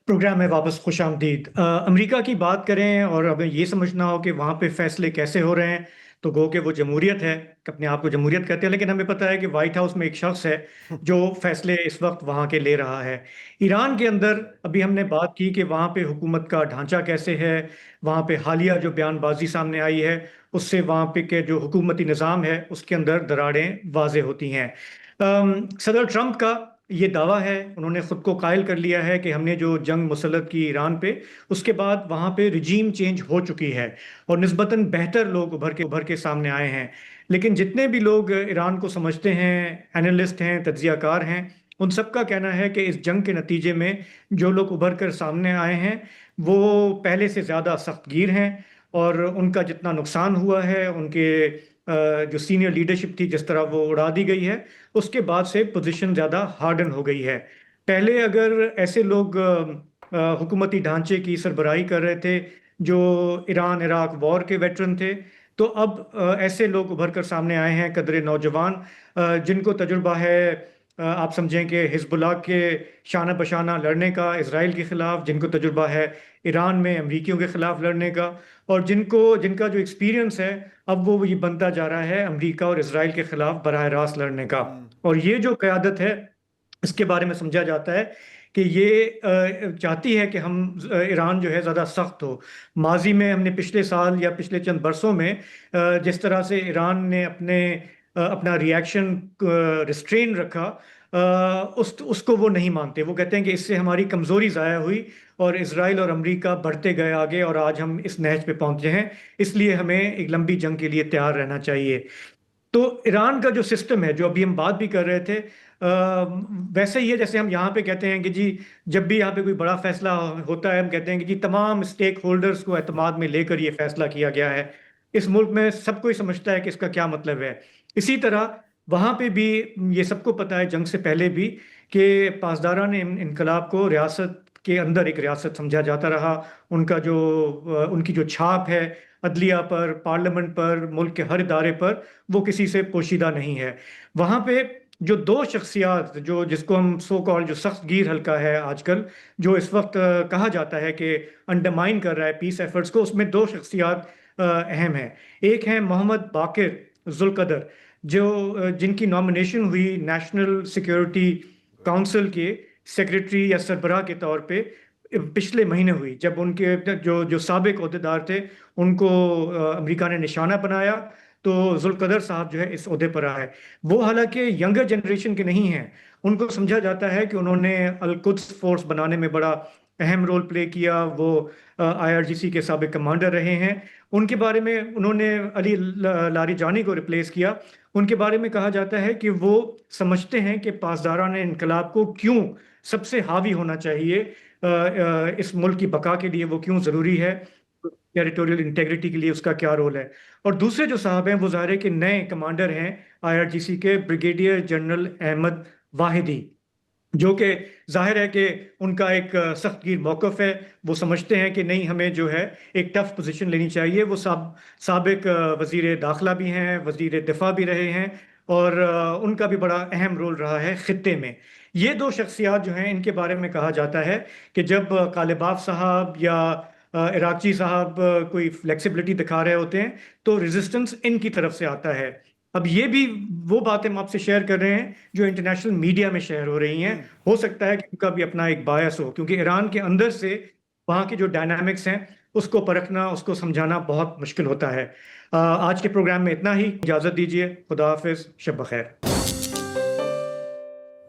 Programme में वापस खुश आमदीद। अमेरिका की बात करें और अगर ये समझना हो कि वहाँ पे फैसले कैसे हो रहे हैं, तो गो कि वो जमहूरियत है, अपने आप को जमहूरियत कहते हैं, लेकिन हमें पता है कि वाइट हाउस में एक शख्स है जो फैसले इस वक्त वहाँ के ले रहा है। ईरान के अंदर अभी हमने बात की कि वहाँ पे हुकूमत का ढांचा कैसे है। वहाँ पे हालिया जो बयानबाजी सामने आई है, उससे वहाँ पे के जो हुकूमती निज़ाम है उसके अंदर दरारें वाज़े होती हैं। सदर ट्रंप का ये दावा है, उन्होंने खुद को कायल कर लिया है कि हमने जो जंग मुसल्लत की ईरान पे, उसके बाद वहाँ पे रिजीम चेंज हो चुकी है और निस्बतन बेहतर लोग उभर के सामने आए हैं। लेकिन जितने भी लोग ईरान को समझते हैं, एनालिस्ट हैं, तज्जियाकार हैं, उन सब का कहना है कि इस जंग के नतीजे में जो लोग उभर कर सामने आए हैं वो पहले से ज़्यादा सख्तगीर हैं और उनका जितना नुकसान हुआ है, उनके जो सीनियर लीडरशिप थी जिस तरह वो उड़ा दी गई है, उसके बाद से पोजीशन ज़्यादा हार्डन हो गई है। पहले अगर ऐसे लोग हुकूमती ढांचे की सरबराही कर रहे थे जो ईरान इराक वॉर के वेटरन थे, तो अब ऐसे लोग उभर कर सामने आए हैं, कदरे नौजवान, जिनको तजुर्बा है, आप समझें कि हिजबुल्लाह के शाना बशाना लड़ने का इसराइल के ख़िलाफ़, जिनको तजुर्बा है ईरान में अमरीकियों के ख़िलाफ़ लड़ने का, और जिनका जो एक्सपीरियंस है अब वो ये बनता जा रहा है अमेरिका और इसराइल के ख़िलाफ़ बराह रास्त लड़ने का। और ये जो क़यादत है, इसके बारे में समझा जाता है कि ये चाहती है कि हम ईरान जो है ज़्यादा सख्त हो। माजी में हमने पिछले साल या पिछले चंद बरसों में जिस तरह से ईरान ने अपना रिएक्शन रिस्ट्रेन रखा, उसको वो नहीं मानते। वो कहते हैं कि इससे हमारी कमज़ोरी ज़ाया हुई और इसराइल और अमेरिका बढ़ते गए आगे और आज हम इस नहज पे पहुंचे हैं, इसलिए हमें एक लंबी जंग के लिए तैयार रहना चाहिए। तो ईरान का जो सिस्टम है, जो अभी हम बात भी कर रहे थे, वैसे ही है जैसे हम यहाँ पे कहते हैं कि जी, जब भी यहाँ पे कोई बड़ा फैसला होता है, हम कहते हैं कि जी तमाम स्टेक होल्डर्स को एतमाद में लेकर ये फैसला किया गया है। इस मुल्क में सब कोई समझता है कि इसका क्या मतलब है। इसी तरह वहाँ पे भी ये सबको पता है जंग से पहले भी कि पासदारान इनकलाब को रियासत के अंदर एक रियासत समझा जाता रहा। उनकी जो छाप है अदलिया पर, पार्लियामेंट पर, मुल्क के हर इदारे पर, वो किसी से पोशीदा नहीं है। वहाँ पे जो दो शख्सियात, जो जिसको हम सो कॉल जो सख्त गिर हल्का है आजकल, जो इस वक्त कहा जाता है कि अंडरमाइन कर रहा है पीस एफर्ट्स को, उसमें दो शख्सियात अहम हैं। एक है मोहम्मद बाकिर जुल्कदर, जिनकी नॉमिनेशन हुई नेशनल सिक्योरिटी काउंसिल के सेक्रेटरी या सरबराह के तौर पे पिछले महीने हुई, जब उनके जो साबिक अहदेदार थे उनको अमेरिका ने निशाना बनाया, तो जुल्कदर साहब जो है इस ओहदे पर आए। वो हालांकि यंगर जनरेशन के नहीं हैं, उनको समझा जाता है कि उन्होंने अल कुद्स फोर्स बनाने में बड़ा अहम रोल प्ले किया। वो आईआरजीसी के साबिक कमांडर रहे हैं। उनके बारे में उन्होंने अली लारीजानी को रिप्लेस किया। उनके बारे में कहा जाता है कि वो समझते हैं कि पासदारान इनकलाब को क्यों सबसे हावी होना चाहिए, इस मुल्क की बका के लिए वो क्यों ज़रूरी है, टेरिटोरियल इंटेग्रिटी के लिए उसका क्या रोल है। और दूसरे जो साहब हैं वो ज़ाहिर है कि नए कमांडर हैं आईआरजीसी के, ब्रिगेडियर जनरल अहमद वाहिदी, जो कि जाहिर है कि उनका एक सख्तगीर मौक़िफ़ है। वो समझते हैं कि नहीं, हमें जो है एक टफ पोजीशन लेनी चाहिए। वो साबिक वज़ीर दाखिला भी हैं, वज़ीर दिफा भी रहे हैं, और उनका भी बड़ा अहम रोल रहा है ख़ित्ते में। ये दो शख्सियात जो हैं, इनके बारे में कहा जाता है कि जब कालिबाफ साहब या इराक़ची साहब कोई फ्लेक्सिबिलिटी दिखा रहे होते हैं तो रेजिस्टेंस इनकी तरफ से आता है। अब ये भी वो बातें हम आपसे शेयर कर रहे हैं जो इंटरनेशनल मीडिया में शेयर हो रही हैं। हो सकता है कि उनका भी अपना एक बायस हो, क्योंकि ईरान के अंदर से वहाँ के जो डायनामिक्स हैं उसको परखना, उसको समझाना बहुत मुश्किल होता है। आज के प्रोग्राम में इतना ही। इजाज़त दीजिए। खुदा हाफिज़, शब बखैर।